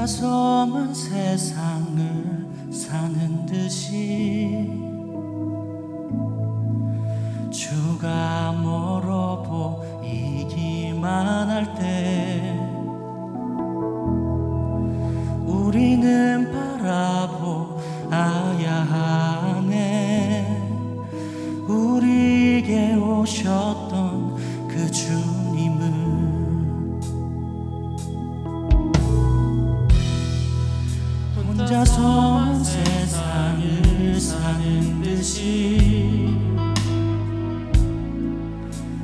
혼자서만 세상을 사는 듯이 주가 멀어 보이기만 할 때 우리는 바라보아야 하네. 우리에게 오셨던 그 주님을. 혼자서만 세상을 사는 듯이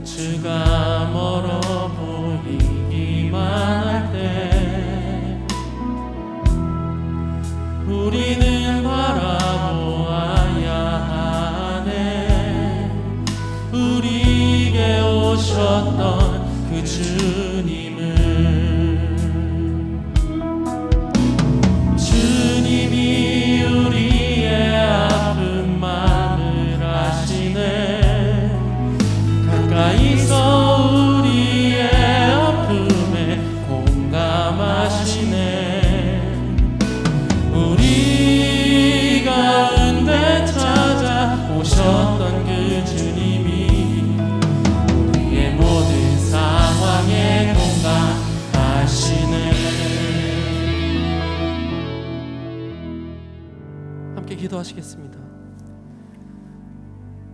주가 멀어 보이기만 할 때 우리는 바라보아야 하네. 우리에게 오셨던 그 주님을. 주님이 우리의 아픔만을 아시네. 가까이서 우리의 아픔에 공감하시네. 우리 가운데 찾아오셨던 그 주님이 우리의 모든 상황에 공감하시네. 함께 기도하시겠습니다.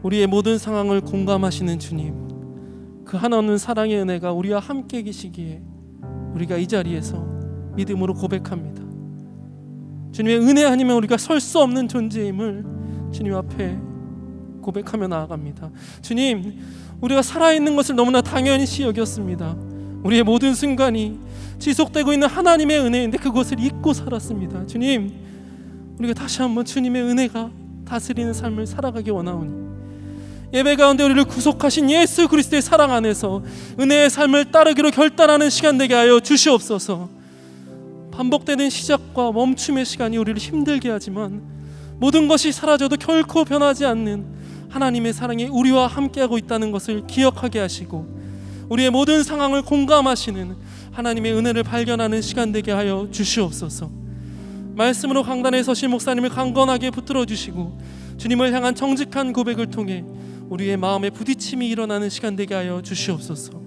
우리의 모든 상황을 공감하시는 주님, 그 한없는 사랑의 은혜가 우리와 함께 계시기에 우리가 이 자리에서 믿음으로 고백합니다. 주님의 은혜 아니면 우리가 설 수 없는 존재임을 주님 앞에 고백하며 나아갑니다. 주님, 우리가 살아있는 것을 너무나 당연시 여겼습니다. 우리의 모든 순간이 지속되고 있는 하나님의 은혜인데 그것을 잊고 살았습니다. 주님, 우리가 다시 한번 주님의 은혜가 다스리는 삶을 살아가기 원하오니 예배 가운데 우리를 구속하신 예수 그리스도의 사랑 안에서 은혜의 삶을 따르기로 결단하는 시간 되게 하여 주시옵소서. 반복되는 시작과 멈춤의 시간이 우리를 힘들게 하지만 모든 것이 사라져도 결코 변하지 않는 하나님의 사랑이 우리와 함께하고 있다는 것을 기억하게 하시고 우리의 모든 상황을 공감하시는 하나님의 은혜를 발견하는 시간 되게 하여 주시옵소서. 말씀으로 강단에 서신 목사님을 강건하게 붙들어 주시고 주님을 향한 정직한 고백을 통해 우리의 마음에 부딪힘이 일어나는 시간 되게 하여 주시옵소서.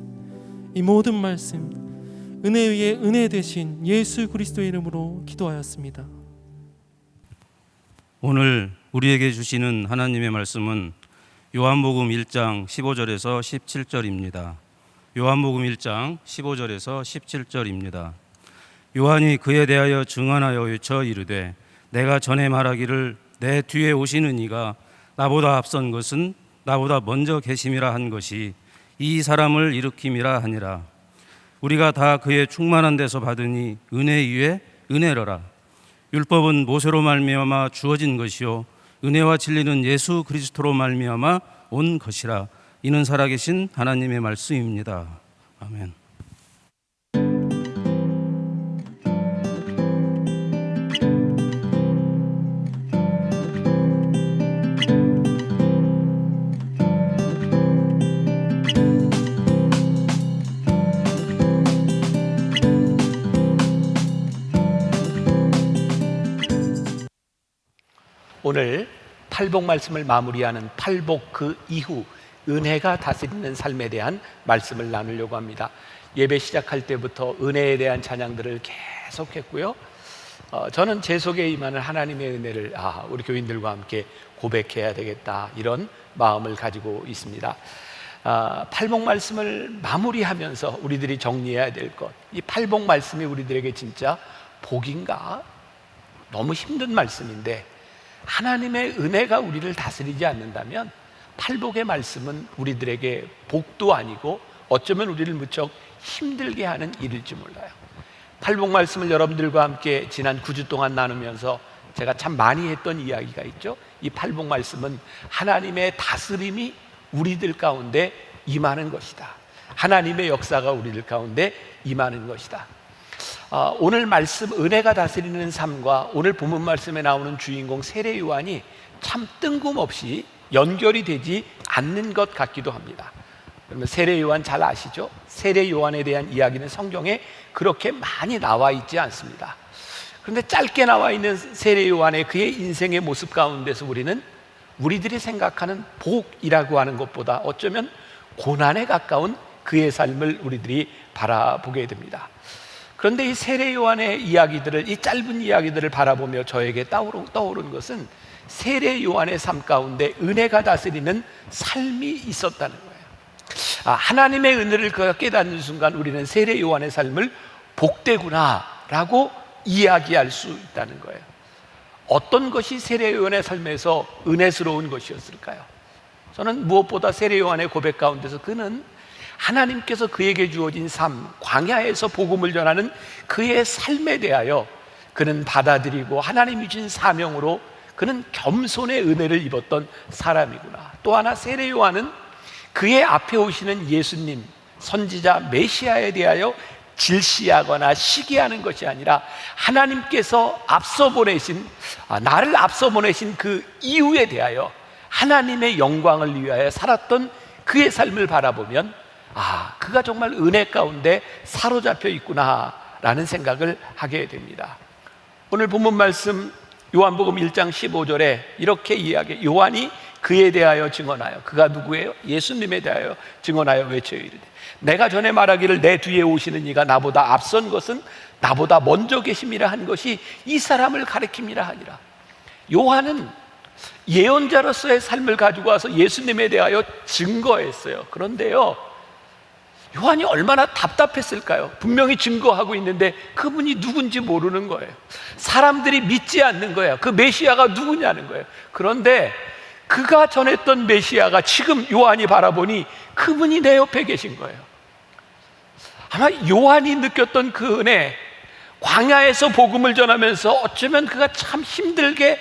이 모든 말씀 은혜 위에 은혜 되신 예수 그리스도의 이름으로 기도하였습니다. 오늘 우리에게 주시는 하나님의 말씀은 요한복음 1장 15절에서 17절입니다. 요한복음 1장 15절에서 17절입니다. 요한이 그에 대하여 증언하여 외쳐 이르되 내가 전에 말하기를 내 뒤에 오시는 이가 나보다 앞선 것은 나보다 먼저 계심이라 한 것이 이 사람을 일으킴이라 하니라. 우리가 다 그의 충만한 데서 받으니 은혜 위에 은혜로라. 율법은 모세로 말미암아 주어진 것이요 은혜와 진리는 예수 그리스도로 말미암아 온 것이라. 이는 살아계신 하나님의 말씀입니다. 아멘. 오늘 팔복 말씀을 마무리하는 팔복 그 이후 은혜가 다스리는 삶에 대한 말씀을 나누려고 합니다. 예배 시작할 때부터 은혜에 대한 찬양들을 계속했고요. 저는 제 속에 임하는 하나님의 은혜를 우리 교인들과 함께 고백해야 되겠다, 이런 마음을 가지고 있습니다. 팔복 말씀을 마무리하면서 우리들이 정리해야 될 것, 이 팔복 말씀이 우리들에게 진짜 복인가? 너무 힘든 말씀인데 하나님의 은혜가 우리를 다스리지 않는다면 팔복의 말씀은 우리들에게 복도 아니고 어쩌면 우리를 무척 힘들게 하는 일일지 몰라요. 팔복 말씀을 여러분들과 함께 지난 9주 동안 나누면서 제가 참 많이 했던 이야기가 있죠. 이 팔복 말씀은 하나님의 다스림이 우리들 가운데 임하는 것이다. 하나님의 역사가 우리들 가운데 임하는 것이다. 오늘 말씀 은혜가 다스리는 삶과 오늘 본문 말씀에 나오는 주인공 세례 요한이 참 뜬금없이 연결이 되지 않는 것 같기도 합니다. 그러면 세례 요한 잘 아시죠? 세례 요한에 대한 이야기는 성경에 그렇게 많이 나와 있지 않습니다. 그런데 짧게 나와 있는 세례 요한의 그의 인생의 모습 가운데서 우리는 우리들이 생각하는 복이라고 하는 것보다 어쩌면 고난에 가까운 그의 삶을 우리들이 바라보게 됩니다. 그런데 이 세례 요한의 이야기들을, 이 짧은 이야기들을 바라보며 저에게 떠오른 것은 세례 요한의 삶 가운데 은혜가 다스리는 삶이 있었다는 거예요. 하나님의 은혜를 그가 깨닫는 순간 우리는 세례 요한의 삶을 복되구나라고 이야기할 수 있다는 거예요. 어떤 것이 세례 요한의 삶에서 은혜스러운 것이었을까요? 저는 무엇보다 세례 요한의 고백 가운데서 그는 하나님께서 그에게 주어진 삶, 광야에서 복음을 전하는 그의 삶에 대하여 그는 받아들이고 하나님이 주신 사명으로 그는 겸손의 은혜를 입었던 사람이구나. 또 하나 세례 요한은 그의 앞에 오시는 예수님, 선지자 메시아에 대하여 질시하거나 시기하는 것이 아니라 하나님께서 나를 앞서 보내신 그 이유에 대하여 하나님의 영광을 위하여 살았던 그의 삶을 바라보면 그가 정말 은혜 가운데 사로잡혀 있구나라는 생각을 하게 됩니다. 오늘 본문 말씀 요한복음 1장 15절에 이렇게 이야기해요. 요한이 그에 대하여 증언하여, 그가 누구예요? 예수님에 대하여 증언하여 외쳐 이르되 내가 전에 말하기를 내 뒤에 오시는 이가 나보다 앞선 것은 나보다 먼저 계심이라 한 것이 이 사람을 가리킴이라 하니라. 요한은 예언자로서의 삶을 가지고 와서 예수님에 대하여 증거했어요. 그런데요, 요한이 얼마나 답답했을까요? 분명히 증거하고 있는데 그분이 누군지 모르는 거예요. 사람들이 믿지 않는 거예요. 그 메시아가 누구냐는 거예요. 그런데 그가 전했던 메시아가 지금 요한이 바라보니 그분이 내 옆에 계신 거예요. 아마 요한이 느꼈던 그 은혜, 광야에서 복음을 전하면서 어쩌면 그가 참 힘들게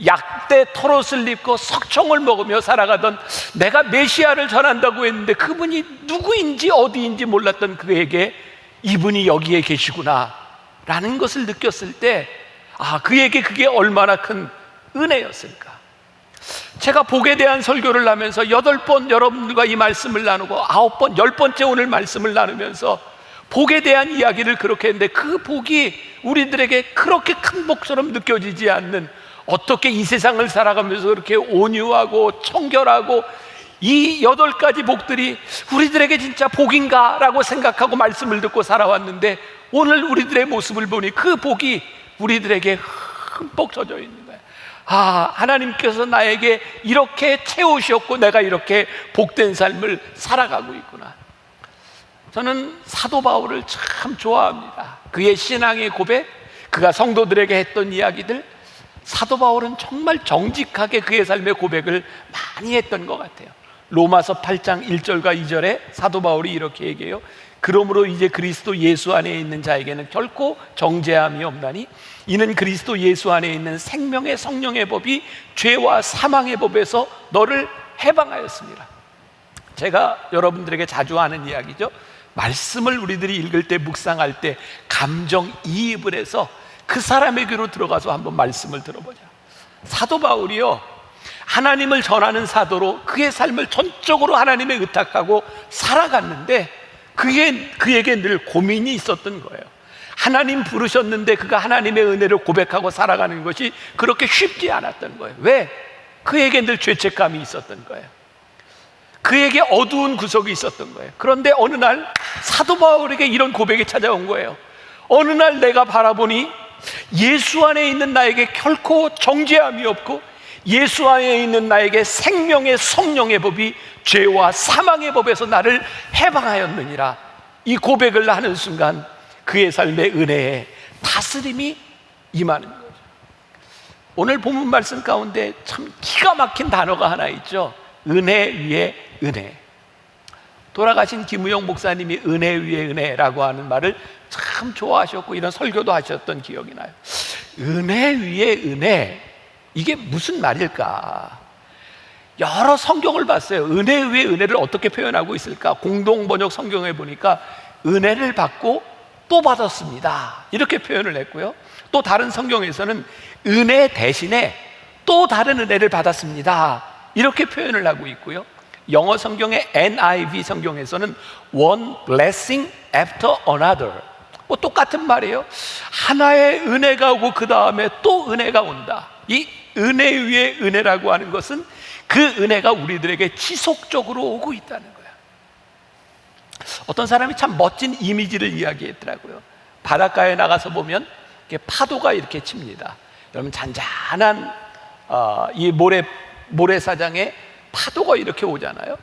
약대 털옷을 입고 석청을 먹으며 살아가던, 내가 메시아를 전한다고 했는데 그분이 누구인지 어디인지 몰랐던 그에게 이분이 여기에 계시구나 라는 것을 느꼈을 때 그에게 그게 얼마나 큰 은혜였을까. 제가 복에 대한 설교를 하면서 8번 여러분들과 이 말씀을 나누고 9번, 10번째 오늘 말씀을 나누면서 복에 대한 이야기를 그렇게 했는데 그 복이 우리들에게 그렇게 큰 복처럼 느껴지지 않는, 어떻게 이 세상을 살아가면서 그렇게 온유하고 청결하고 이 8가지 복들이 우리들에게 진짜 복인가 라고 생각하고 말씀을 듣고 살아왔는데 오늘 우리들의 모습을 보니 그 복이 우리들에게 흠뻑 젖어 있는 거예요. 하나님께서 나에게 이렇게 채우셨고 내가 이렇게 복된 삶을 살아가고 있구나. 저는 사도 바울을 참 좋아합니다. 그의 신앙의 고백, 그가 성도들에게 했던 이야기들, 사도 바울은 정말 정직하게 그의 삶의 고백을 많이 했던 것 같아요. 로마서 8장 1절과 2절에 사도 바울이 이렇게 얘기해요. 그러므로 이제 그리스도 예수 안에 있는 자에게는 결코 정죄함이 없나니 이는 그리스도 예수 안에 있는 생명의 성령의 법이 죄와 사망의 법에서 너를 해방하였습니다. 제가 여러분들에게 자주 하는 이야기죠. 말씀을 우리들이 읽을 때, 묵상할 때 감정이입을 해서 그 사람의 귀로 들어가서 한번 말씀을 들어보자. 사도 바울이요, 하나님을 전하는 사도로 그의 삶을 전적으로 하나님에 의탁하고 살아갔는데 그에게 늘 고민이 있었던 거예요. 하나님 부르셨는데 그가 하나님의 은혜를 고백하고 살아가는 것이 그렇게 쉽지 않았던 거예요. 왜? 그에게 늘 죄책감이 있었던 거예요. 그에게 어두운 구석이 있었던 거예요. 그런데 어느 날 사도 바울에게 이런 고백이 찾아온 거예요. 어느 날 내가 바라보니 예수 안에 있는 나에게 결코 정죄함이 없고 예수 안에 있는 나에게 생명의 성령의 법이 죄와 사망의 법에서 나를 해방하였느니라. 이 고백을 하는 순간 그의 삶의 은혜에 다스림이 임하는 거죠. 오늘 본문 말씀 가운데 참 기가 막힌 단어가 하나 있죠. 은혜 위에 은혜. 돌아가신 김우영 목사님이 은혜 위에 은혜라고 하는 말을 참 좋아하셨고 이런 설교도 하셨던 기억이 나요. 은혜 위에 은혜, 이게 무슨 말일까? 여러 성경을 봤어요. 은혜 위에 은혜를 어떻게 표현하고 있을까? 공동 번역 성경에 보니까 은혜를 받고 또 받았습니다 이렇게 표현을 했고요. 또 다른 성경에서는 은혜 대신에 또 다른 은혜를 받았습니다 이렇게 표현을 하고 있고요. 영어 성경의 NIV 성경에서는 one blessing after another, 뭐 똑같은 말이에요. 하나의 은혜가 오고 그 다음에 또 은혜가 온다. 이 은혜 위에 은혜라고 하는 것은 그 은혜가 우리들에게 지속적으로 오고 있다는 거야. 어떤 사람이 참 멋진 이미지를 이야기했더라고요. 바닷가에 나가서 보면 이렇게 파도가 이렇게 칩니다. 여러분, 잔잔한 이 모래사장에 파도가 이렇게 오잖아요.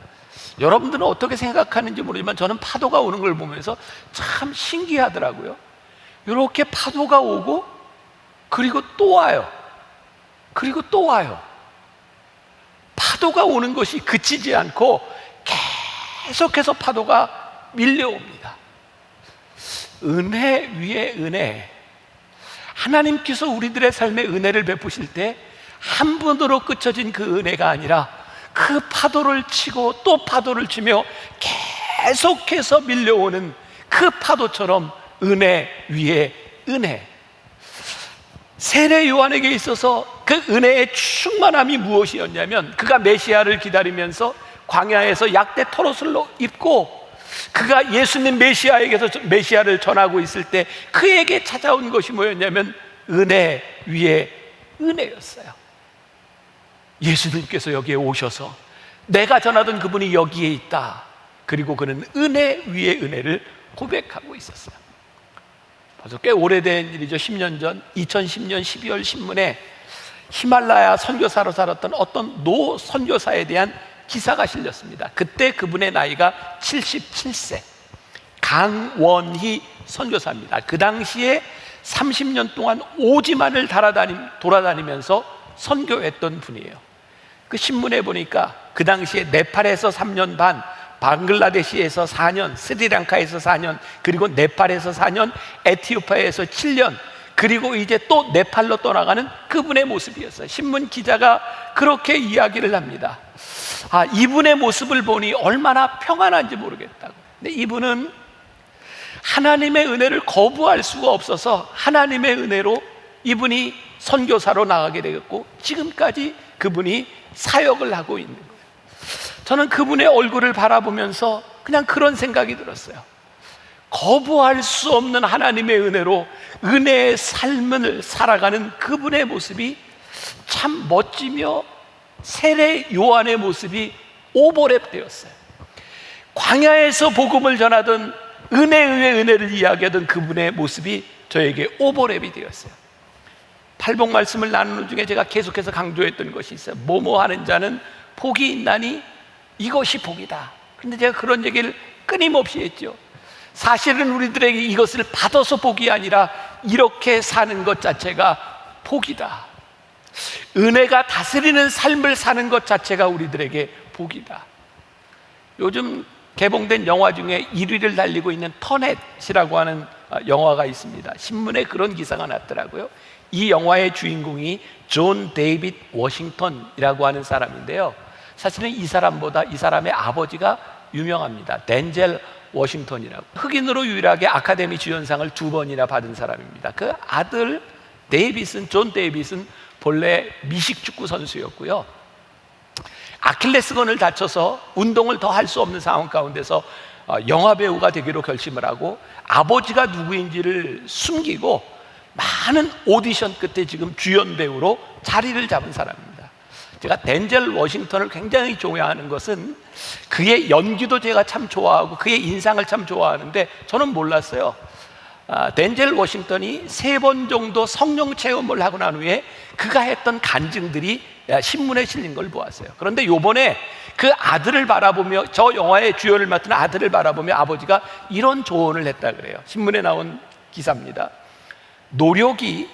여러분들은 어떻게 생각하는지 모르지만 저는 파도가 오는 걸 보면서 참 신기하더라고요. 이렇게 파도가 오고 그리고 또 와요. 그리고 또 와요. 파도가 오는 것이 그치지 않고 계속해서 파도가 밀려옵니다. 은혜 위에 은혜. 하나님께서 우리들의 삶에 은혜를 베푸실 때 한 번으로 그쳐진 그 은혜가 아니라 그 파도를 치고 또 파도를 치며 계속해서 밀려오는 그 파도처럼 은혜 위에 은혜. 세례 요한에게 있어서 그 은혜의 충만함이 무엇이었냐면, 그가 메시아를 기다리면서 광야에서 약대 털옷을 입고 그가 예수님 메시아에게서 메시아를 전하고 있을 때 그에게 찾아온 것이 뭐였냐면 은혜 위에 은혜였어요. 예수님께서 여기에 오셔서 내가 전하던 그분이 여기에 있다. 그리고 그는 은혜 위에 은혜를 고백하고 있었어요. 벌써 꽤 오래된 일이죠. 10년 전 2010년 12월 신문에 히말라야 선교사로 살았던 어떤 노 선교사에 대한 기사가 실렸습니다. 그때 그분의 나이가 77세 강원희 선교사입니다. 그 당시에 30년 동안 오지만을 돌아다니면서 선교했던 분이에요. 그 신문에 보니까 그 당시에 네팔에서 3년 반, 방글라데시에서 4년, 스리랑카에서 4년, 그리고 네팔에서 4년, 에티오피아에서 7년, 그리고 이제 또 네팔로 떠나가는 그분의 모습이었어요. 신문 기자가 그렇게 이야기를 합니다. 이분의 모습을 보니 얼마나 평안한지 모르겠다고. 근데 이분은 하나님의 은혜를 거부할 수가 없어서 하나님의 은혜로 이분이 선교사로 나가게 되었고, 지금까지 그분이 사역을 하고 있는 거예요. 저는 그분의 얼굴을 바라보면서 그냥 그런 생각이 들었어요. 거부할 수 없는 하나님의 은혜로 은혜의 삶을 살아가는 그분의 모습이 참 멋지며 세례 요한의 모습이 오버랩 되었어요. 광야에서 복음을 전하던 은혜 위에 은혜를 이야기하던 그분의 모습이 저에게 오버랩이 되었어요. 팔복 말씀을 나누는 중에 제가 계속해서 강조했던 것이 있어요. 뭐뭐 하는 자는 복이 있나니 이것이 복이다. 그런데 제가 그런 얘기를 끊임없이 했죠. 사실은 우리들에게 이것을 받아서 복이 아니라 이렇게 사는 것 자체가 복이다. 은혜가 다스리는 삶을 사는 것 자체가 우리들에게 복이다. 요즘 개봉된 영화 중에 1위를 달리고 있는 터넷이라고 하는 영화가 있습니다. 신문에 그런 기사가 났더라고요. 이 영화의 주인공이 존 데이빗 워싱턴이라고 하는 사람인데요, 사실은 이 사람보다 이 사람의 아버지가 유명합니다. 덴젤 워싱턴이라고. 흑인으로 유일하게 아카데미 주연상을 2번이나 받은 사람입니다. 그 아들 데이빗은, 존 데이빗은 본래 미식축구 선수였고요, 아킬레스건을 다쳐서 운동을 더 할 수 없는 상황 가운데서 영화배우가 되기로 결심을 하고 아버지가 누구인지를 숨기고 많은 오디션 끝에 지금 주연 배우로 자리를 잡은 사람입니다. 제가 덴젤 워싱턴을 굉장히 좋아하는 것은 그의 연기도 제가 참 좋아하고 그의 인상을 참 좋아하는데, 저는 몰랐어요. 덴젤 워싱턴이 3번 정도 성령 체험을 하고 난 후에 그가 했던 간증들이 신문에 실린 걸 보았어요. 그런데 요번에 그 아들을 바라보며, 저 영화의 주연을 맡은 아들을 바라보며 아버지가 이런 조언을 했다 그래요. 신문에 나온 기사입니다. 노력이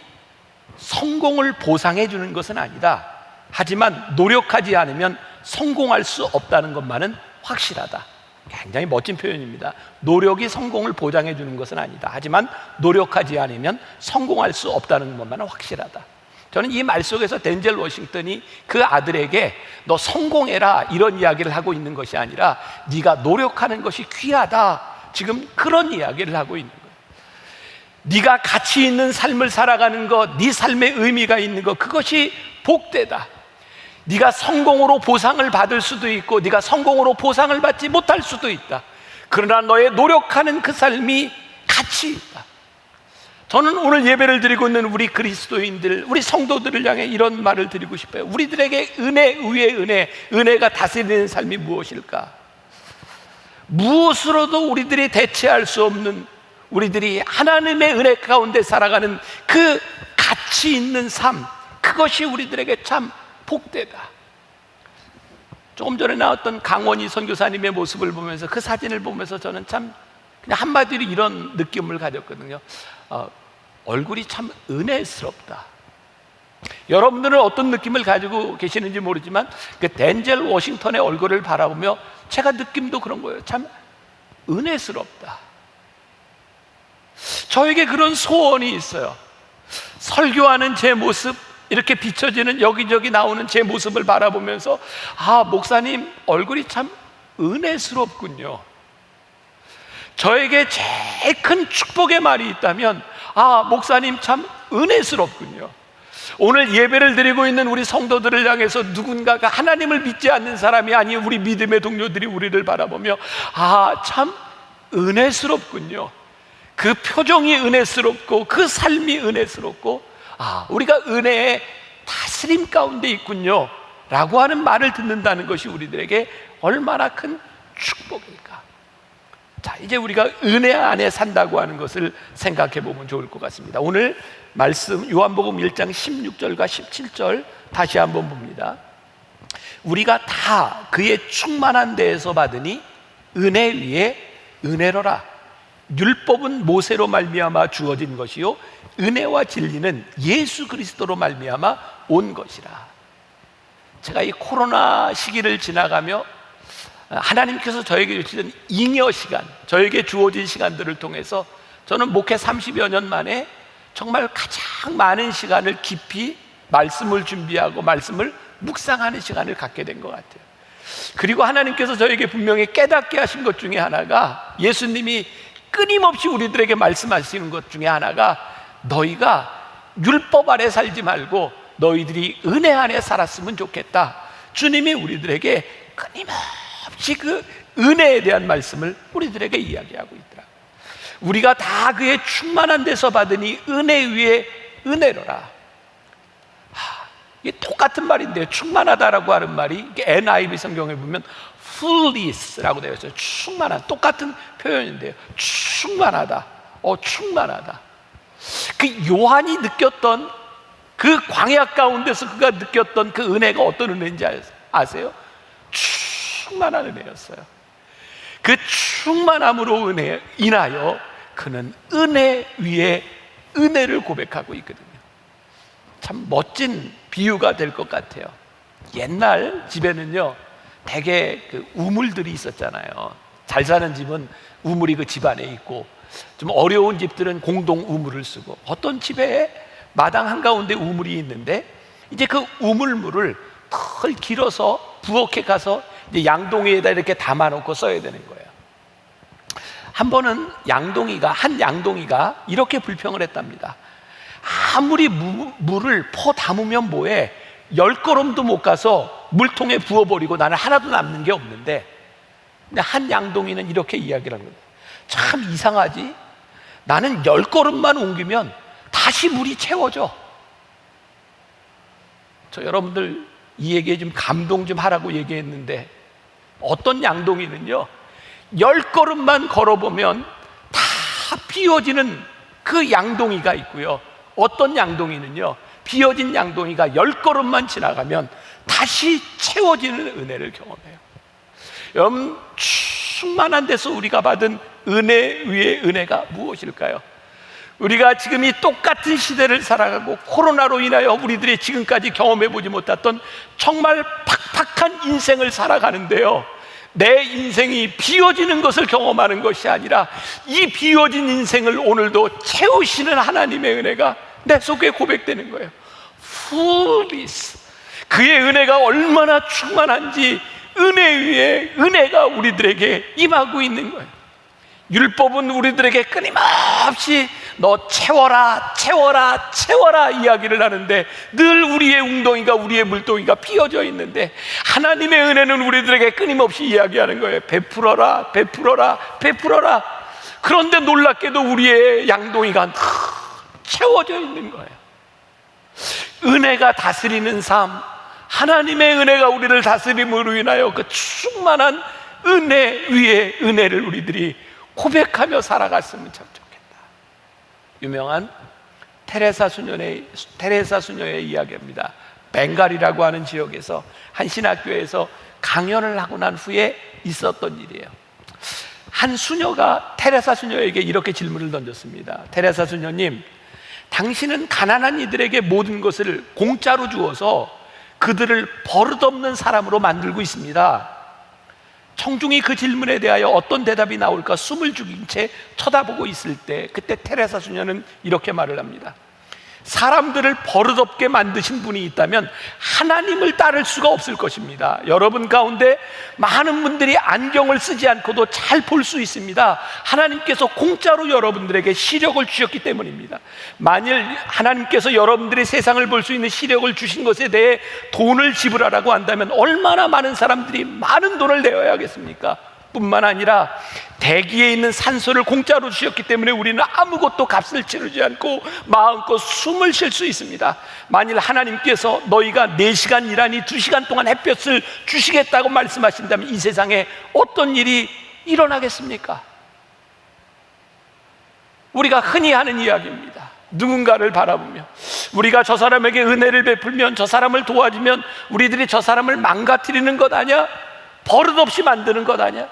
성공을 보상해 주는 것은 아니다. 하지만 노력하지 않으면 성공할 수 없다는 것만은 확실하다. 굉장히 멋진 표현입니다. 노력이 성공을 보장해 주는 것은 아니다. 하지만 노력하지 않으면 성공할 수 없다는 것만은 확실하다. 저는 이 말 속에서 덴젤 워싱턴이 그 아들에게 너 성공해라 이런 이야기를 하고 있는 것이 아니라 네가 노력하는 것이 귀하다, 지금 그런 이야기를 하고 있는 거예요. 네가 가치 있는 삶을 살아가는 것, 네 삶에 의미가 있는 것, 그것이 복되다. 네가 성공으로 보상을 받을 수도 있고 네가 성공으로 보상을 받지 못할 수도 있다. 그러나 너의 노력하는 그 삶이 가치 있다. 저는 오늘 예배를 드리고 있는 우리 그리스도인들, 우리 성도들을 향해 이런 말을 드리고 싶어요. 우리들에게 은혜 위에 은혜, 은혜가 다스리는 삶이 무엇일까? 무엇으로도 우리들이 대체할 수 없는, 우리들이 하나님의 은혜 가운데 살아가는 그 가치 있는 삶, 그것이 우리들에게 참 복되다. 조금 전에 나왔던 강원희 선교사님의 모습을 보면서, 그 사진을 보면서 저는 참 그냥 한마디로 이런 느낌을 가졌거든요. 얼굴이 참 은혜스럽다. 여러분들은 어떤 느낌을 가지고 계시는지 모르지만 그 덴젤 워싱턴의 얼굴을 바라보며 제가 느낌도 그런 거예요. 참 은혜스럽다. 저에게 그런 소원이 있어요. 설교하는 제 모습, 이렇게 비춰지는 여기저기 나오는 제 모습을 바라보면서 목사님 얼굴이 참 은혜스럽군요. 저에게 제일 큰 축복의 말이 있다면 목사님 참 은혜스럽군요. 오늘 예배를 드리고 있는 우리 성도들을 향해서 누군가가 하나님을 믿지 않는 사람이 아닌 우리 믿음의 동료들이 우리를 바라보며 참 은혜스럽군요. 그 표정이 은혜스럽고 그 삶이 은혜스럽고 우리가 은혜의 다스림 가운데 있군요 라고 하는 말을 듣는다는 것이 우리들에게 얼마나 큰 축복일까. 자, 이제 우리가 은혜 안에 산다고 하는 것을 생각해 보면 좋을 것 같습니다. 오늘 말씀 요한복음 1장 16절과 17절 다시 한번 봅니다. 우리가 다 그의 충만한 데에서 받으니 은혜 위에 은혜로라. 율법은 모세로 말미암아 주어진 것이요 은혜와 진리는 예수 그리스도로 말미암아 온 것이라. 제가 이 코로나 시기를 지나가며 하나님께서 저에게 주시던 잉여 시간, 저에게 주어진 시간들을 통해서 저는 목회 30여 년 만에 정말 가장 많은 시간을 깊이 말씀을 준비하고 말씀을 묵상하는 시간을 갖게 된 것 같아요. 그리고 하나님께서 저에게 분명히 깨닫게 하신 것 중에 하나가, 예수님이 끊임없이 우리들에게 말씀하시는 것 중에 하나가, 너희가 율법 아래 살지 말고 너희들이 은혜 안에 살았으면 좋겠다. 주님이 우리들에게 끊임없이 그 은혜에 대한 말씀을 우리들에게 이야기하고 있더라. 우리가 다 그의 충만한 데서 받으니 은혜 위에 은혜로라. 이게 똑같은 말인데요. 충만하다라고 하는 말이 NIV 성경에 보면 fullness라고 되어 있어요. 충만한, 똑같은 표현인데요. 충만하다. 충만하다. 그 요한이 느꼈던 그 광야 가운데서 그가 느꼈던 그 은혜가 어떤 은혜인지 아세요? 충만한 은혜였어요. 그 충만함으로 인하여 그는 은혜 위에 은혜를 고백하고 있거든요. 참 멋진 비유가 될 것 같아요. 옛날 집에는요 대개 그 우물들이 있었잖아요. 잘 사는 집은 우물이 그 집 안에 있고, 좀 어려운 집들은 공동 우물을 쓰고, 어떤 집에 마당 한가운데 우물이 있는데 이제 그 우물물을 털 길어서 부엌에 가서 이제 양동이에다 이렇게 담아놓고 써야 되는 거예요. 한 번은 한 양동이가 이렇게 불평을 했답니다. 아무리 물을 퍼 담으면 뭐해, 10걸음도 못 가서 물통에 부어버리고 나는 하나도 남는 게 없는데, 근데 한 양동이는 이렇게 이야기를 하는 거예요. 참 이상하지? 나는 10걸음만 옮기면 다시 물이 채워져. 저 여러분들 이 얘기에 좀 감동 좀 하라고 얘기했는데, 어떤 양동이는요 10걸음만 걸어보면 다 비워지는 그 양동이가 있고요, 어떤 양동이는요 비워진 양동이가 10걸음만 지나가면 다시 채워지는 은혜를 경험해요. 여러분, 충만한 데서 우리가 받은 은혜 위에 은혜가 무엇일까요? 우리가 지금 이 똑같은 시대를 살아가고 코로나로 인하여 우리들이 지금까지 경험해보지 못했던 정말 팍팍한 인생을 살아가는데요, 내 인생이 비워지는 것을 경험하는 것이 아니라 이 비워진 인생을 오늘도 채우시는 하나님의 은혜가 내 속에 고백되는 거예요. fullness. 그의 은혜가 얼마나 충만한지 은혜 위에 은혜가 우리들에게 임하고 있는 거예요. 율법은 우리들에게 끊임없이 너 채워라 채워라 채워라 이야기를 하는데 늘 우리의 웅덩이가, 우리의 물동이가 비어져 있는데, 하나님의 은혜는 우리들에게 끊임없이 이야기하는 거예요. 베풀어라 베풀어라 베풀어라. 그런데 놀랍게도 우리의 양동이가 채워져 있는 거예요. 은혜가 다스리는 삶, 하나님의 은혜가 우리를 다스림으로 인하여 그 충만한 은혜 위에 은혜를 우리들이 고백하며 살아갔으면 참 좋겠다. 유명한 테레사 수녀의 이야기입니다. 벵갈이라고 하는 지역에서 한 신학교에서 강연을 하고 난 후에 있었던 일이에요. 한 수녀가 테레사 수녀에게 이렇게 질문을 던졌습니다. 테레사 수녀님, 당신은 가난한 이들에게 모든 것을 공짜로 주어서 그들을 버릇없는 사람으로 만들고 있습니다. 청중이 그 질문에 대하여 어떤 대답이 나올까 숨을 죽인 채 쳐다보고 있을 때, 그때 테레사 수녀는 이렇게 말을 합니다. 사람들을 버릇없게 만드신 분이 있다면 하나님을 따를 수가 없을 것입니다. 여러분 가운데 많은 분들이 안경을 쓰지 않고도 잘 볼 수 있습니다. 하나님께서 공짜로 여러분들에게 시력을 주셨기 때문입니다. 만일 하나님께서 여러분들이 세상을 볼 수 있는 시력을 주신 것에 대해 돈을 지불하라고 한다면 얼마나 많은 사람들이 많은 돈을 내어야 하겠습니까? 뿐만 아니라 대기에 있는 산소를 공짜로 주셨기 때문에 우리는 아무것도 값을 치르지 않고 마음껏 숨을 쉴 수 있습니다. 만일 하나님께서 너희가 4시간 일하니 2시간 동안 햇볕을 주시겠다고 말씀하신다면 이 세상에 어떤 일이 일어나겠습니까? 우리가 흔히 하는 이야기입니다. 누군가를 바라보며 우리가 저 사람에게 은혜를 베풀면, 저 사람을 도와주면 우리들이 저 사람을 망가뜨리는 것 아니야? 버릇없이 만드는 것 아니야?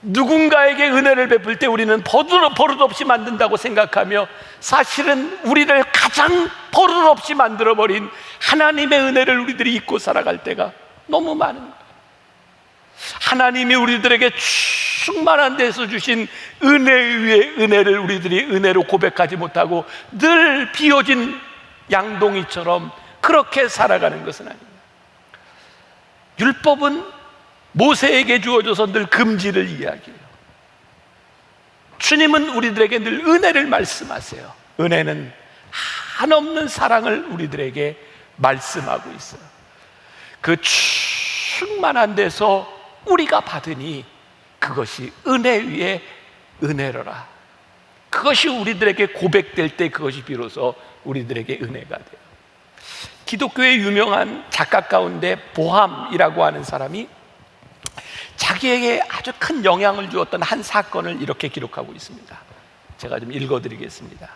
누군가에게 은혜를 베풀 때 우리는 버릇없이 만든다고 생각하며 사실은 우리를 가장 버릇없이 만들어버린 하나님의 은혜를 우리들이 잊고 살아갈 때가 너무 많은 거예요. 하나님이 우리들에게 충만한 데서 주신 은혜 위에 은혜를 우리들이 은혜로 고백하지 못하고 늘 비워진 양동이처럼 그렇게 살아가는 것은 아닙니다. 율법은 모세에게 주어져서 늘 금지를 이야기해요. 주님은 우리들에게 늘 은혜를 말씀하세요. 은혜는 한없는 사랑을 우리들에게 말씀하고 있어요. 그 충만한 데서 우리가 받으니 그것이 은혜 위에 은혜로라. 그것이 우리들에게 고백될 때 그것이 비로소 우리들에게 은혜가 돼요. 기독교의 유명한 작가 가운데 보함이라고 하는 사람이 자기에게 아주 큰 영향을 주었던 한 사건을 이렇게 기록하고 있습니다. 제가 좀 읽어드리겠습니다.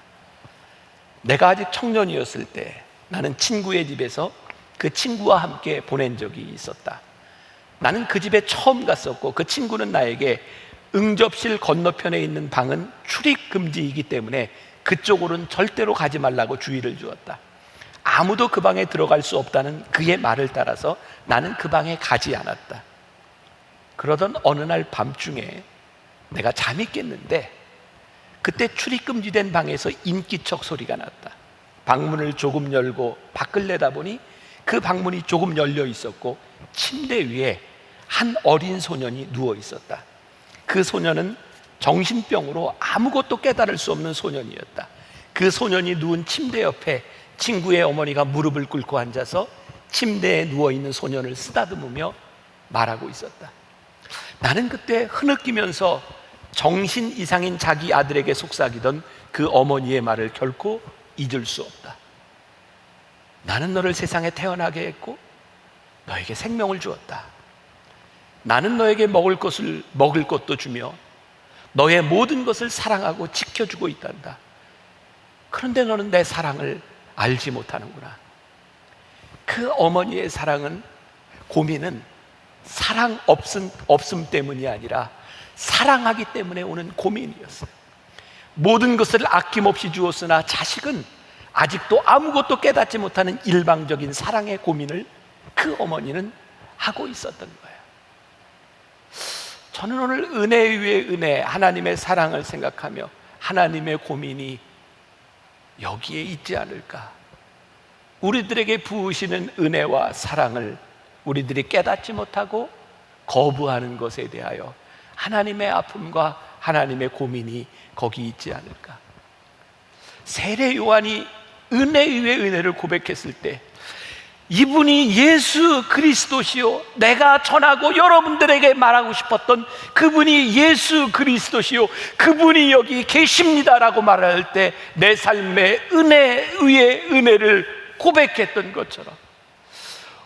내가 아직 청년이었을 때 나는 친구의 집에서 그 친구와 함께 보낸 적이 있었다. 나는 그 집에 처음 갔었고 그 친구는 나에게 응접실 건너편에 있는 방은 출입 금지이기 때문에 그쪽으로는 절대로 가지 말라고 주의를 주었다. 아무도 그 방에 들어갈 수 없다는 그의 말을 따라서 나는 그 방에 가지 않았다. 그러던 어느 날 밤중에 내가 잠이 깼는데 그때 출입금지된 방에서 인기척 소리가 났다. 방문을 조금 열고 밖을 내다보니 그 방문이 조금 열려 있었고 침대 위에 한 어린 소년이 누워 있었다. 그 소년은 정신병으로 아무것도 깨달을 수 없는 소년이었다. 그 소년이 누운 침대 옆에 친구의 어머니가 무릎을 꿇고 앉아서 침대에 누워있는 소년을 쓰다듬으며 말하고 있었다. 나는 그때 흐느끼면서 정신 이상인 자기 아들에게 속삭이던 그 어머니의 말을 결코 잊을 수 없다. 나는 너를 세상에 태어나게 했고 너에게 생명을 주었다. 나는 너에게 먹을 것도 주며 너의 모든 것을 사랑하고 지켜주고 있단다. 그런데 너는 내 사랑을 알지 못하는구나. 그 어머니의 고민은 사랑 없음 때문이 아니라 사랑하기 때문에 오는 고민이었어요. 모든 것을 아낌없이 주었으나 자식은 아직도 아무것도 깨닫지 못하는 일방적인 사랑의 고민을 그 어머니는 하고 있었던 거예요. 저는 오늘 은혜 위에 은혜, 하나님의 사랑을 생각하며 하나님의 고민이 여기에 있지 않을까. 우리들에게 부으시는 은혜와 사랑을 우리들이 깨닫지 못하고 거부하는 것에 대하여 하나님의 아픔과 하나님의 고민이 거기 있지 않을까. 세례 요한이 은혜 위에 은혜를 고백했을 때 이분이 예수 그리스도시요, 내가 전하고 여러분들에게 말하고 싶었던 그분이 예수 그리스도시요, 그분이 여기 계십니다라고 말할 때 내 삶의 은혜 위에 은혜를 고백했던 것처럼,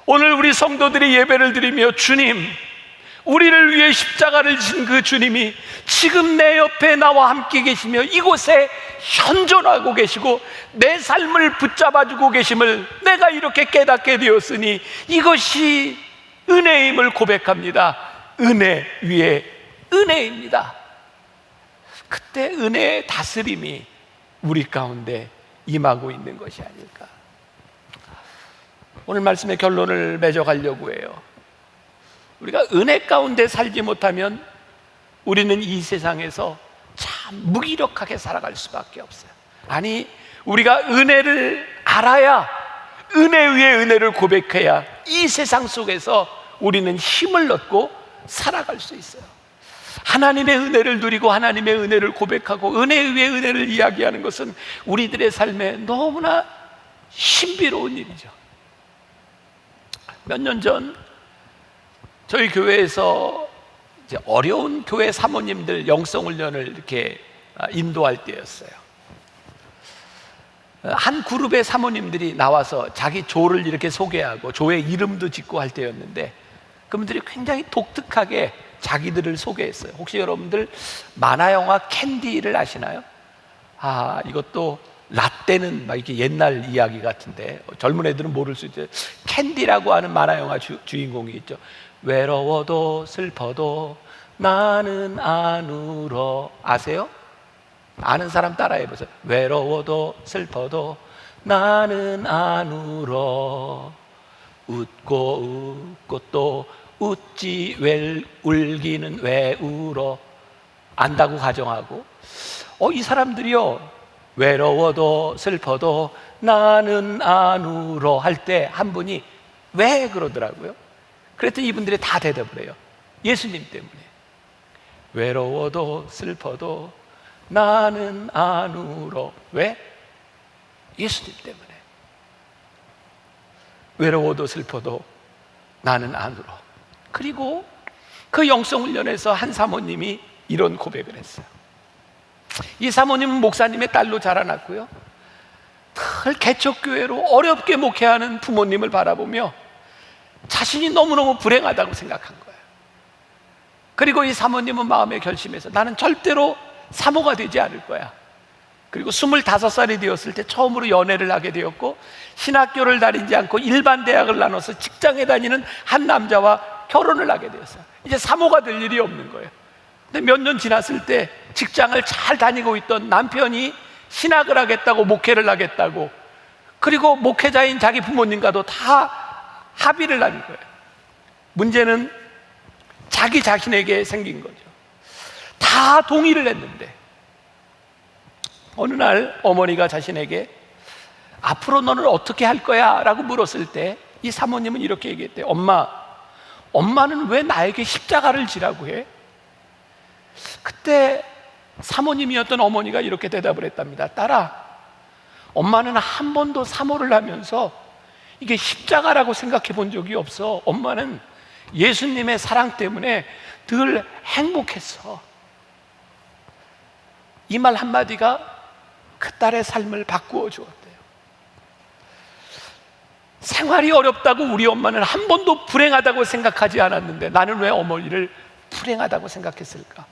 오늘 우리 성도들이 예배를 드리며 주님, 우리를 위해 십자가를 진 그 주님이 지금 내 옆에 나와 함께 계시며 이곳에 현존하고 계시고 내 삶을 붙잡아주고 계심을 내가 이렇게 깨닫게 되었으니 이것이 은혜임을 고백합니다. 은혜 위에 은혜입니다. 그때 은혜의 다스림이 우리 가운데 임하고 있는 것이 아닐까. 오늘 말씀의 결론을 맺어가려고 해요. 우리가 은혜 가운데 살지 못하면 우리는 이 세상에서 참 무기력하게 살아갈 수밖에 없어요. 아니, 우리가 은혜를 알아야, 은혜 위에 은혜를 고백해야 이 세상 속에서 우리는 힘을 얻고 살아갈 수 있어요. 하나님의 은혜를 누리고 하나님의 은혜를 고백하고 은혜 위에 은혜를 이야기하는 것은 우리들의 삶에 너무나 신비로운 일이죠. 몇 년 전 저희 교회에서 이제 어려운 교회 사모님들 영성훈련을 이렇게 인도할 때였어요. 한 그룹의 사모님들이 나와서 자기 조를 이렇게 소개하고 조의 이름도 짓고 할 때였는데, 그분들이 굉장히 독특하게 자기들을 소개했어요. 혹시 여러분들 만화영화 캔디를 아시나요? 아, 이것도 라떼는 막 이렇게 옛날 이야기 같은데 젊은 애들은 모를 수 있죠. 캔디라고 하는 만화영화 주인공이 있죠. 외로워도 슬퍼도 나는 안 울어. 아세요? 아는 사람 따라해보세요. 외로워도 슬퍼도 나는 안 울어. 웃고 웃고 또 웃지 왜 울기는 왜 울어. 안다고 가정하고, 이 사람들이요, 외로워도 슬퍼도 나는 안 울어 할 때 한 분이 왜 그러더라고요. 그랬더니 이분들이 다 대답을 해요. 예수님 때문에. 외로워도 슬퍼도 나는 안 울어. 왜? 예수님 때문에. 외로워도 슬퍼도 나는 안 울어. 그리고 그 영성훈련에서 한 사모님이 이런 고백을 했어요. 이 사모님은 목사님의 딸로 자라났고요, 늘 개척교회로 어렵게 목회하는 부모님을 바라보며 자신이 너무너무 불행하다고 생각한 거예요. 그리고 이 사모님은 마음에 결심해서 나는 절대로 사모가 되지 않을 거야. 그리고 25살이 되었을 때 처음으로 연애를 하게 되었고, 신학교를 다니지 않고 일반 대학을 나눠서 직장에 다니는 한 남자와 결혼을 하게 되었어요. 이제 사모가 될 일이 없는 거예요. 근데 몇 년 지났을 때 직장을 잘 다니고 있던 남편이 신학을 하겠다고, 목회를 하겠다고, 그리고 목회자인 자기 부모님과도 다 합의를 한 거예요. 문제는 자기 자신에게 생긴 거죠. 다 동의를 했는데 어느 날 어머니가 자신에게 앞으로 너는 어떻게 할 거야? 라고 물었을 때 이 사모님은 이렇게 얘기했대요. 엄마는 왜 나에게 십자가를 지라고 해? 그때 사모님이었던 어머니가 이렇게 대답을 했답니다. 딸아, 엄마는 한 번도 사모를 하면서 이게 십자가라고 생각해 본 적이 없어. 엄마는 예수님의 사랑 때문에 늘 행복했어. 이 말 한마디가 그 딸의 삶을 바꾸어 주었대요. 생활이 어렵다고 우리 엄마는 한 번도 불행하다고 생각하지 않았는데 나는 왜 어머니를 불행하다고 생각했을까?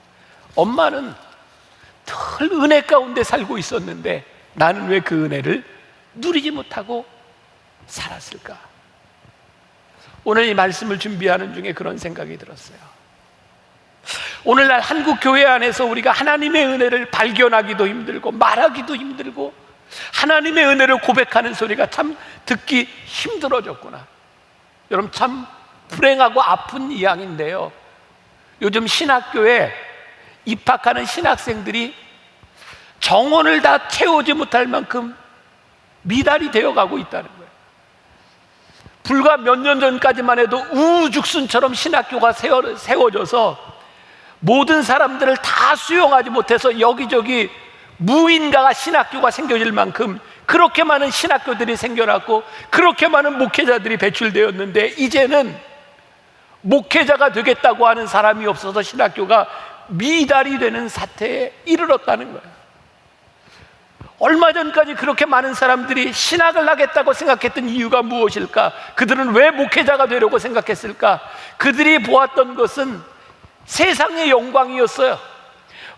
엄마는 늘 은혜 가운데 살고 있었는데 나는 왜 그 은혜를 누리지 못하고 살았을까? 오늘 이 말씀을 준비하는 중에 그런 생각이 들었어요. 오늘날 한국 교회 안에서 우리가 하나님의 은혜를 발견하기도 힘들고 말하기도 힘들고 하나님의 은혜를 고백하는 소리가 참 듣기 힘들어졌구나. 여러분, 참 불행하고 아픈 이야기인데요, 요즘 신학교에 입학하는 신학생들이 정원을 다 채우지 못할 만큼 미달이 되어가고 있다는 거예요. 불과 몇 년 전까지만 해도 우후죽순처럼 신학교가 세워져서 모든 사람들을 다 수용하지 못해서 여기저기 무인가가 신학교가 생겨질 만큼 그렇게 많은 신학교들이 생겨났고 그렇게 많은 목회자들이 배출되었는데 이제는 목회자가 되겠다고 하는 사람이 없어서 신학교가 미달이 되는 사태에 이르렀다는 거예요. 얼마 전까지 그렇게 많은 사람들이 신학을 하겠다고 생각했던 이유가 무엇일까? 그들은 왜 목회자가 되려고 생각했을까? 그들이 보았던 것은 세상의 영광이었어요.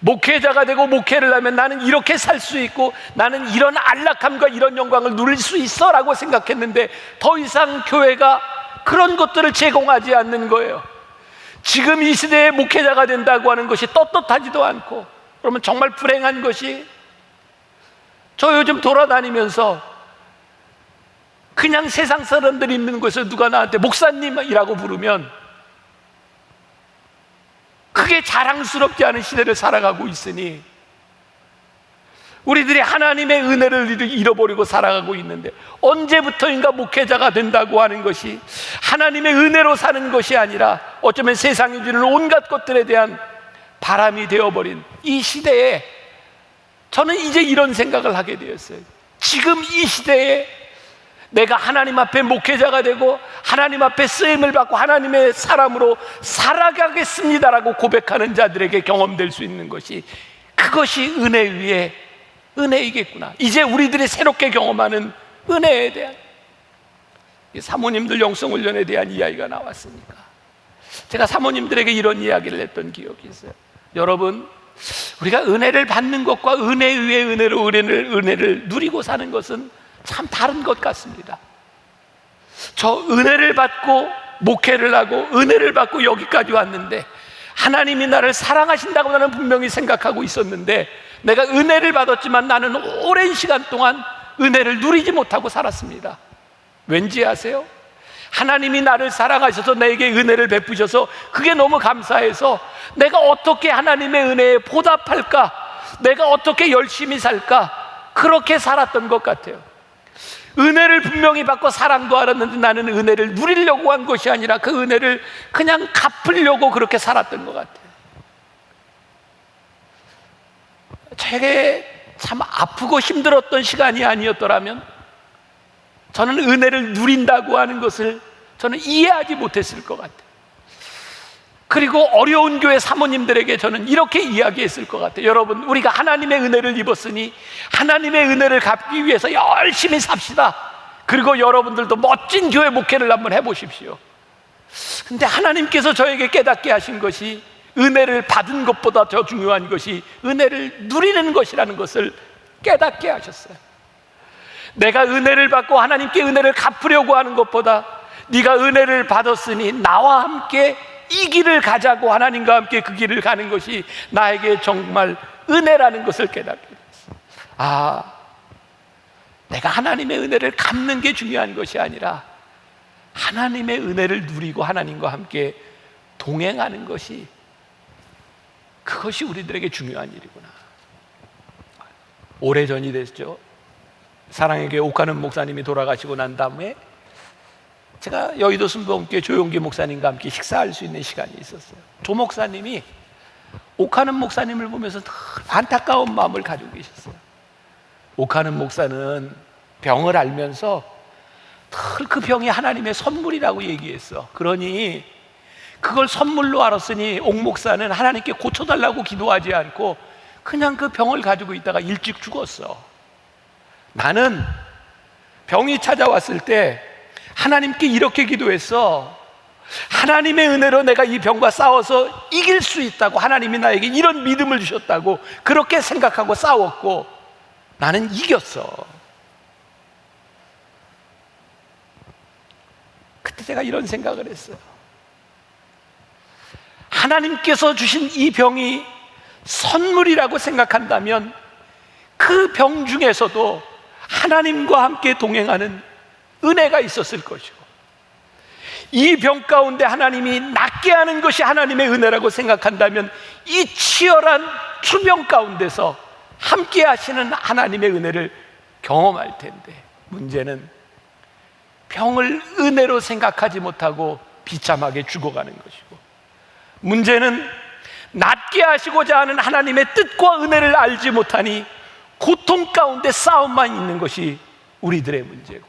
목회자가 되고 목회를 하면 나는 이렇게 살 수 있고 나는 이런 안락함과 이런 영광을 누릴 수 있어 라고 생각했는데 더 이상 교회가 그런 것들을 제공하지 않는 거예요. 지금 이 시대에 목회자가 된다고 하는 것이 떳떳하지도 않고, 그러면 정말 불행한 것이, 저 요즘 돌아다니면서 그냥 세상 사람들이 있는 곳에서 누가 나한테 목사님이라고 부르면 그게 자랑스럽지 않은 시대를 살아가고 있으니 우리들이 하나님의 은혜를 잃어버리고 살아가고 있는데, 언제부터인가 목회자가 된다고 하는 것이 하나님의 은혜로 사는 것이 아니라 어쩌면 세상이 주는 온갖 것들에 대한 바람이 되어버린 이 시대에 저는 이제 이런 생각을 하게 되었어요. 지금 이 시대에 내가 하나님 앞에 목회자가 되고 하나님 앞에 쓰임을 받고 하나님의 사람으로 살아가겠습니다라고 고백하는 자들에게 경험될 수 있는 것이, 그것이 은혜 위에 은혜이겠구나. 이제 우리들이 새롭게 경험하는 은혜에 대한, 사모님들 영성훈련에 대한 이야기가 나왔으니까 제가 사모님들에게 이런 이야기를 했던 기억이 있어요. 여러분, 우리가 은혜를 받는 것과 은혜 위에 은혜로 은혜를 누리고 사는 것은 참 다른 것 같습니다. 저 은혜를 받고 목회를 하고 은혜를 받고 여기까지 왔는데, 하나님이 나를 사랑하신다고 나는 분명히 생각하고 있었는데, 내가 은혜를 받았지만 나는 오랜 시간 동안 은혜를 누리지 못하고 살았습니다. 왠지 아세요? 하나님이 나를 사랑하셔서 내게 은혜를 베푸셔서 그게 너무 감사해서 내가 어떻게 하나님의 은혜에 보답할까, 내가 어떻게 열심히 살까, 그렇게 살았던 것 같아요. 은혜를 분명히 받고 사랑도 알았는데 나는 은혜를 누리려고 한 것이 아니라 그 은혜를 그냥 갚으려고 그렇게 살았던 것 같아요. 되게 참 아프고 힘들었던 시간이 아니었더라면 저는 은혜를 누린다고 하는 것을 저는 이해하지 못했을 것 같아요. 그리고 어려운 교회 사모님들에게 저는 이렇게 이야기했을 것 같아요. 여러분, 우리가 하나님의 은혜를 입었으니 하나님의 은혜를 갚기 위해서 열심히 삽시다. 그리고 여러분들도 멋진 교회 목회를 한번 해보십시오. 근데 하나님께서 저에게 깨닫게 하신 것이, 은혜를 받은 것보다 더 중요한 것이 은혜를 누리는 것이라는 것을 깨닫게 하셨어요. 내가 은혜를 받고 하나님께 은혜를 갚으려고 하는 것보다 네가 은혜를 받았으니 나와 함께 이 길을 가자고 하나님과 함께 그 길을 가는 것이 나에게 정말 은혜라는 것을 깨닫게 됐어요. 아, 내가 하나님의 은혜를 갚는 게 중요한 것이 아니라 하나님의 은혜를 누리고 하나님과 함께 동행하는 것이, 그것이 우리들에게 중요한 일이구나. 오래전이 됐죠. 사랑의 교회 옥하는 목사님이 돌아가시고 난 다음에 제가 여의도 순복음교회 조용기 목사님과 함께 식사할 수 있는 시간이 있었어요. 조 목사님이 옥하는 목사님을 보면서 늘 안타까운 마음을 가지고 계셨어요. 옥하는 목사는 병을 알면서 늘 그 병이 하나님의 선물이라고 얘기했어. 그러니 그걸 선물로 알았으니 옥 목사는 하나님께 고쳐달라고 기도하지 않고 그냥 그 병을 가지고 있다가 일찍 죽었어. 나는 병이 찾아왔을 때 하나님께 이렇게 기도했어. 하나님의 은혜로 내가 이 병과 싸워서 이길 수 있다고, 하나님이 나에게 이런 믿음을 주셨다고 그렇게 생각하고 싸웠고 나는 이겼어. 그때 제가 이런 생각을 했어요. 하나님께서 주신 이 병이 선물이라고 생각한다면 그 병 중에서도 하나님과 함께 동행하는 은혜가 있었을 것이고, 이 병 가운데 하나님이 낫게 하는 것이 하나님의 은혜라고 생각한다면 이 치열한 투병 가운데서 함께 하시는 하나님의 은혜를 경험할 텐데, 문제는 병을 은혜로 생각하지 못하고 비참하게 죽어가는 것이고, 문제는 낫게 하시고자 하는 하나님의 뜻과 은혜를 알지 못하니 고통 가운데 싸움만 있는 것이 우리들의 문제고,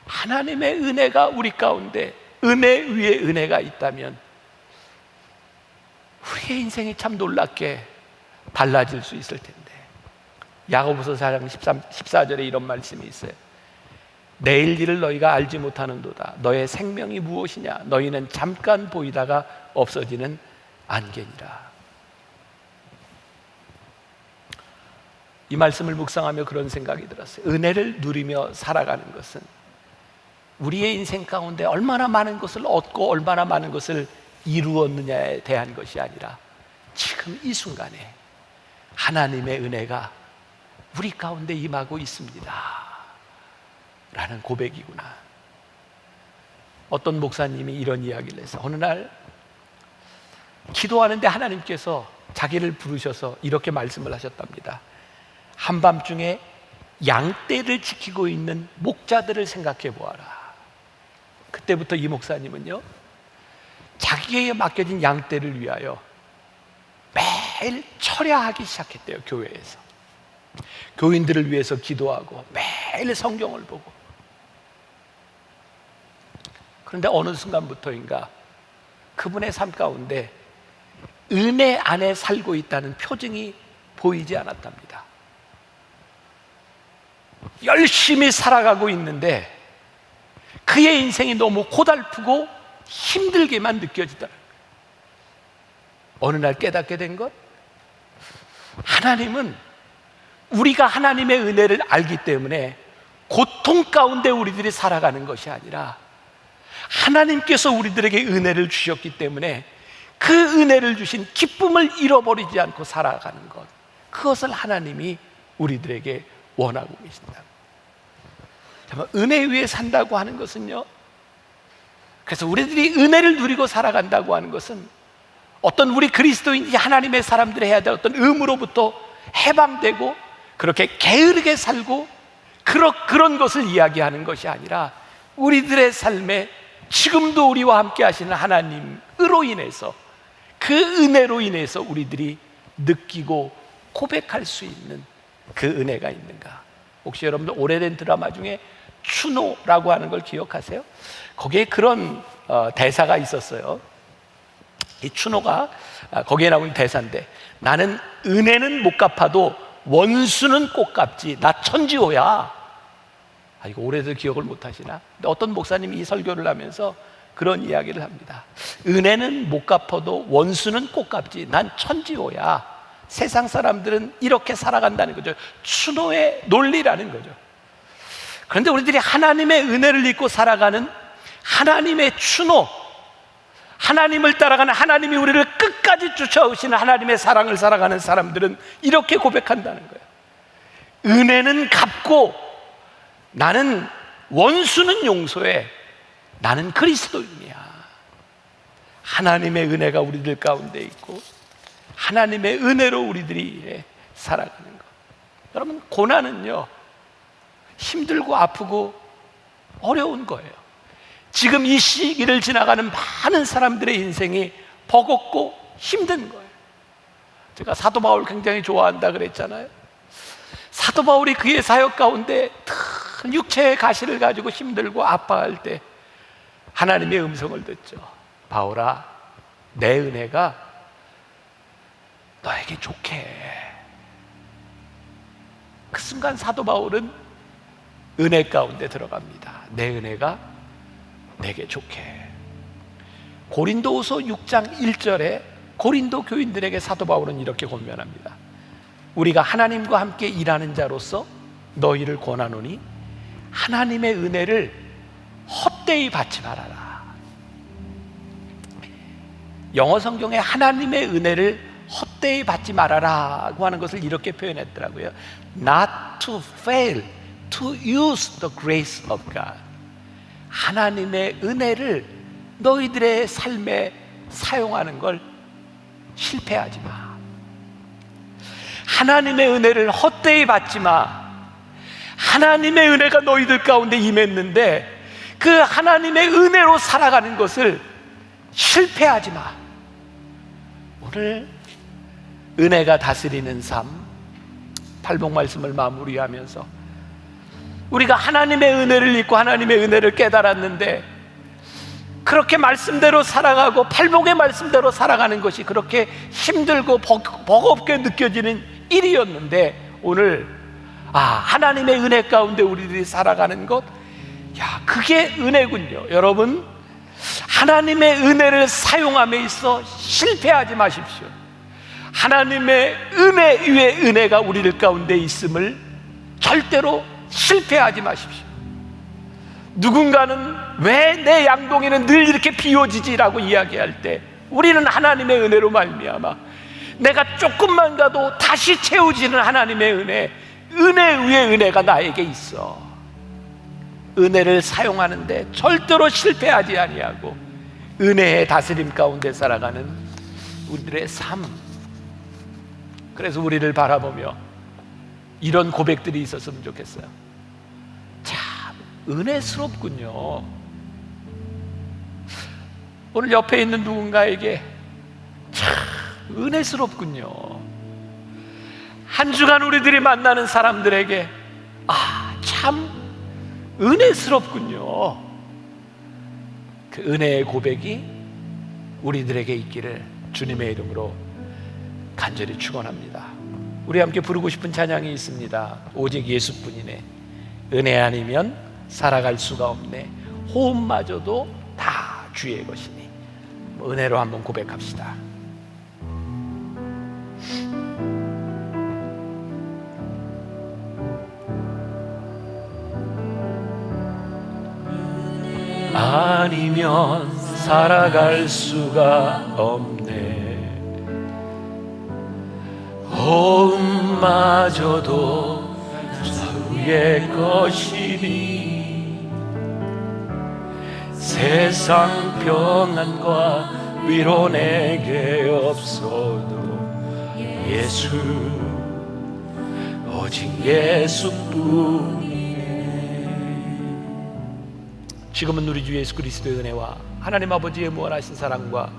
하나님의 은혜가 우리 가운데 은혜 위에 은혜가 있다면 우리의 인생이 참 놀랍게 달라질 수 있을 텐데. 야고보서 4장 14절에 이런 말씀이 있어요. 내일 일을 너희가 알지 못하는도다. 너의 생명이 무엇이냐? 너희는 잠깐 보이다가 없어지는 안개니라. 이 말씀을 묵상하며 그런 생각이 들었어요. 은혜를 누리며 살아가는 것은 우리의 인생 가운데 얼마나 많은 것을 얻고 얼마나 많은 것을 이루었느냐에 대한 것이 아니라 지금 이 순간에 하나님의 은혜가 우리 가운데 임하고 있습니다 라는 고백이구나. 어떤 목사님이 이런 이야기를 해서 어느 날 기도하는데 하나님께서 자기를 부르셔서 이렇게 말씀을 하셨답니다. 한밤중에 양떼를 지키고 있는 목자들을 생각해 보아라. 그때부터 이 목사님은요, 자기에게 맡겨진 양떼를 위하여 매일 철야하기 시작했대요. 교회에서 교인들을 위해서 기도하고 매일 성경을 보고. 그런데 어느 순간부터인가 그분의 삶 가운데 은혜 안에 살고 있다는 표징이 보이지 않았답니다. 열심히 살아가고 있는데 그의 인생이 너무 고달프고 힘들게만 느껴지더라고요. 어느 날 깨닫게 된 것, 하나님은 우리가 하나님의 은혜를 알기 때문에 고통 가운데 우리들이 살아가는 것이 아니라 하나님께서 우리들에게 은혜를 주셨기 때문에 그 은혜를 주신 기쁨을 잃어버리지 않고 살아가는 것, 그것을 하나님이 우리들에게 원하고 계신다. 은혜 위에 산다고 하는 것은요, 그래서 우리들이 은혜를 누리고 살아간다고 하는 것은 어떤 우리 그리스도인이 하나님의 사람들이 해야 될 어떤 의무로부터 해방되고 그렇게 게으르게 살고 그런 것을 이야기하는 것이 아니라 우리들의 삶에 지금도 우리와 함께 하시는 하나님으로 인해서, 그 은혜로 인해서 우리들이 느끼고 고백할 수 있는 그 은혜가 있는가. 혹시 여러분들 오래된 드라마 중에 추노라고 하는 걸 기억하세요? 거기에 그런 대사가 있었어요. 이 추노가 거기에 나오는 대사인데, 나는 은혜는 못 갚아도 원수는 꼭 갚지. 나 천지호야. 이거 오래돼서 기억을 못 하시나? 근데 어떤 목사님이 이 설교를 하면서 그런 이야기를 합니다. 은혜는 못 갚아도 원수는 꼭 갚지. 난 천지호야. 세상 사람들은 이렇게 살아간다는 거죠. 추노의 논리라는 거죠. 그런데 우리들이 하나님의 은혜를 입고 살아가는 하나님의 추노, 하나님을 따라가는, 하나님이 우리를 끝까지 쫓아오시는 하나님의 사랑을 살아가는 사람들은 이렇게 고백한다는 거예요. 은혜는 갚고 나는 원수는 용서해. 나는 그리스도인이야. 하나님의 은혜가 우리들 가운데 있고 하나님의 은혜로 우리들이 살아가는 것. 여러분, 고난은요, 힘들고 아프고 어려운 거예요. 지금 이 시기를 지나가는 많은 사람들의 인생이 버겁고 힘든 거예요. 제가 사도 바울 굉장히 좋아한다 그랬잖아요. 사도 바울이 그의 사역 가운데 큰 육체의 가시를 가지고 힘들고 아파할 때 하나님의 음성을 듣죠. 바울아, 내 은혜가 너에게 좋게. 그 순간 사도 바울은 은혜 가운데 들어갑니다. 내 은혜가 내게 좋게. 고린도후서 6장 1절에 고린도 교인들에게 사도 바울은 이렇게 권면합니다. 우리가 하나님과 함께 일하는 자로서 너희를 권하노니 하나님의 은혜를 헛되이 받지 말아라. 영어 성경에 하나님의 은혜를 헛되이 받지 말아라고 하는 것을 이렇게 표현했더라고요. Not to fail to use the grace of God. 하나님의 은혜를 너희들의 삶에 사용하는 걸 실패하지 마. 하나님의 은혜를 헛되이 받지 마. 하나님의 은혜가 너희들 가운데 임했는데 그 하나님의 은혜로 살아가는 것을 실패하지 마. 오늘 은혜가 다스리는 삶 팔복 말씀을 마무리하면서 우리가 하나님의 은혜를 잊고 하나님의 은혜를 깨달았는데 그렇게 말씀대로 살아가고 팔복의 말씀대로 살아가는 것이 그렇게 힘들고 버겁게 느껴지는 일이었는데 오늘 하나님의 은혜 가운데 우리들이 살아가는 것, 그게 은혜군요. 여러분, 하나님의 은혜를 사용함에 있어 실패하지 마십시오. 하나님의 은혜 위에 은혜가 우리들 가운데 있음을 절대로 실패하지 마십시오. 누군가는 왜 내 양동이는 늘 이렇게 비워지지라고 이야기할 때 우리는 하나님의 은혜로 말미암아 내가 조금만 가도 다시 채워지는 하나님의 은혜 위에 은혜가 나에게 있어. 은혜를 사용하는데 절대로 실패하지 아니하고 은혜의 다스림 가운데 살아가는 우리들의 삶. 그래서 우리를 바라보며 이런 고백들이 있었으면 좋겠어요. 참 은혜스럽군요. 오늘 옆에 있는 누군가에게 참 은혜스럽군요. 한 주간 우리들이 만나는 사람들에게 참 은혜스럽군요. 그 은혜의 고백이 우리들에게 있기를 주님의 이름으로 간절히 축원합니다. 우리 함께 부르고 싶은 찬양이 있습니다. 오직 예수뿐이네. 은혜 아니면 살아갈 수가 없네. 호흡마저도 다 주의 것이니. 은혜로 한번 고백합시다. 아니면 살아갈 수가 없네. 호흡마저도 주의 것이니. 세상 평안과 위로 내게 없어도 예수, 오직 예수뿐. 지금은 우리 주 예수 그리스도의 은혜와 하나님 아버지의 무한하신 사랑과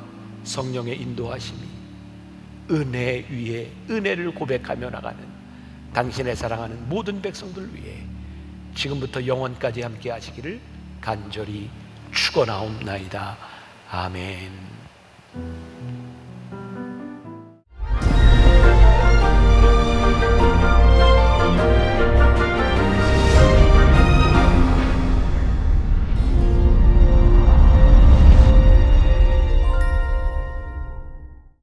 성령의 인도하심이 은혜 위에 은혜를 고백하며 나가는 당신의 사랑하는 모든 백성들 위해 지금부터 영원까지 함께 하시기를 간절히 축원하옵나이다. 아멘.